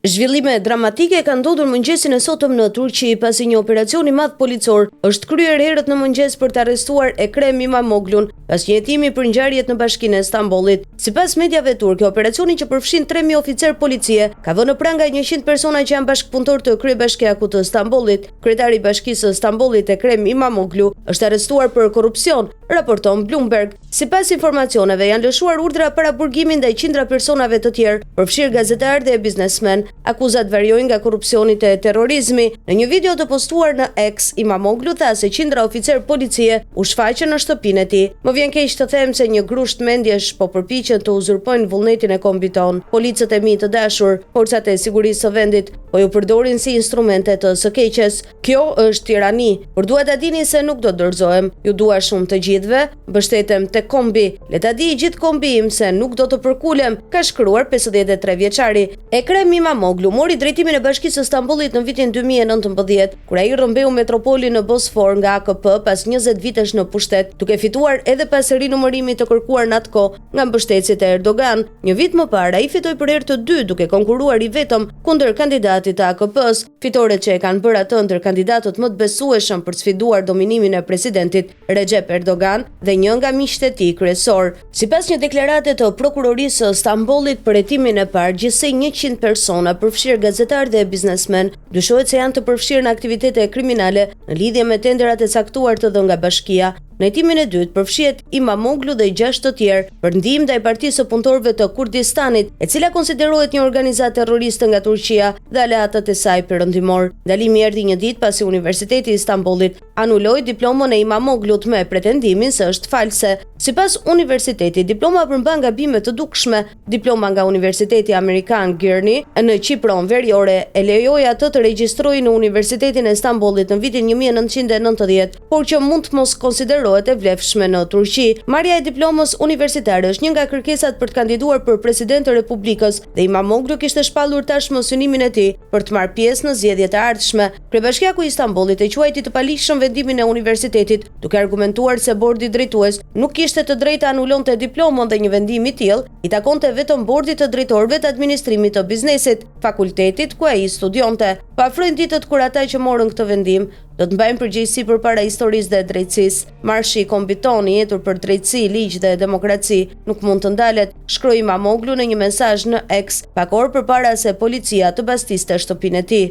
Zhvillime dramatike kanë ndodhur mëngjesin e sotëm në Turqi pasi një operacion i madh policor është kryer herët në mëngjes për të arrestuar Ekrem İmamoğlu'n pas një hetimi për ngjarjet në Bashkinë e Stambollit. Sipas mediave turke, operacioni që përfshin 3000 oficer policie ka vënë në prangaj 100 persona që janë bashkëpunëtor të kryebashkiakut të Stambollit. Kryetari i Bashkisë së Stambollit Ekrem İmamoğlu është arrestuar për korrupsion, raporton Bloomberg. Sipas informacioneve, janë lëshuar urdhra para burgimit ndaj qindra personave të tjerë, përfshirë gazetarë dhe biznesmen. Akuzat variojnë nga korrupsioni te terrorizmi. Në një video të postuar në X, İmamoğlu tha se qindra oficer policie u shfaqën në shtëpinë e tij. Më vjen keq të them se një grusht mendjesh po përpiqen të uzurpojnë vullnetin e kombit ton. Policët e mi të dashur, forcat e sigurisë së vendit po ju përdorin si instrumente të së keqes. Kjo është tirani, por dua ta dini se nuk do dorëzohem. Ju dua shumë të gjithëve, mbështetem tek kombi. Le ta di gjithë kombi im se nuk do të përkulem, ka shkruar 53 vjeçari. Ekrem İmamoğlu mori drejtimin e Bashkisë së Stambollit në vitin 2019, kur ai rrëmbeu metropolin në Bosfor nga AKP pas 20 vitesh në pushtet, duke fituar edhe pas rinumërimit të kërkuar në atë kohë nga mbështetësit e Erdogan. Një vit më parë ai fitoi për herë të dytë duke konkuruar i vetëm kundër kandidatit të AKP-s, fitoret që e kanë bërë atë ndër kandidatët më të besueshëm për të sfiduar dominimin e presidentit Recep Erdogan dhe një nga miqtë e tij kryesor. Sipas një deklarate të prokurorisë së Stambollit për hetimin e parë, gjithsej 100 persona, përfshirë gazetarë dhe biznesmen, dyshohet se janë të përfshirë në aktivitete kriminale në lidhje me tenderat e caktuar të dhënë nga Bashkia. Në hetimin e dytë përfshihet İmamoğlu dhe 6 të tjerë për ndihmë ndaj Partisë së Punëtorëve të Kurdistanit, e cila konsiderohet një organizatë terroriste nga Turqia dhe aleatët e saj perëndimor. Ndalimi erdhi një ditë pasi Universiteti i Stambollit anuloi diplomën e İmamoğlu't me pretendimin se është false. Sipas universitetit, diploma përmban gabime të dukshme. Diploma nga Universiteti Amerikan Gurney në Qipron Veriore e lejoi atë të regjistrojë në Universitetin e Stambollit në vitin 1990, por që mund të mos konsiderohet e vlefshme në Turqi. Marrja e diplomës universitare është një nga kërkesat për të kandiduar për president të Republikës dhe İmamoğlu kishte shpallur tashmë synimin e tij për të marrë pjesë në zgjedhjet e ardhshme. Kryebashkiaku i Stambollit e quajti të palishëm vendimin e universitetit, duke argumentuar se bordi drejtues nuk kishte të drejtë të anulonte diplomën dhe një vendim i tillë i takonte vetëm bordit të drejtorëve të administrimit të biznesit, fakultetit ku ai studionte. Paafrojnë ditët kur ata që morën këtë vendim do të mbajnë përgjegjësi përpara historisë dhe drejtësisë. Marshi i kombit ton i etur për drejtësi, ligj dhe demokraci nuk mund të ndalet, shkroi İmamoğlu në një mesazh në X, pak orë përpara se policia të bastiste shtëpinë e tij.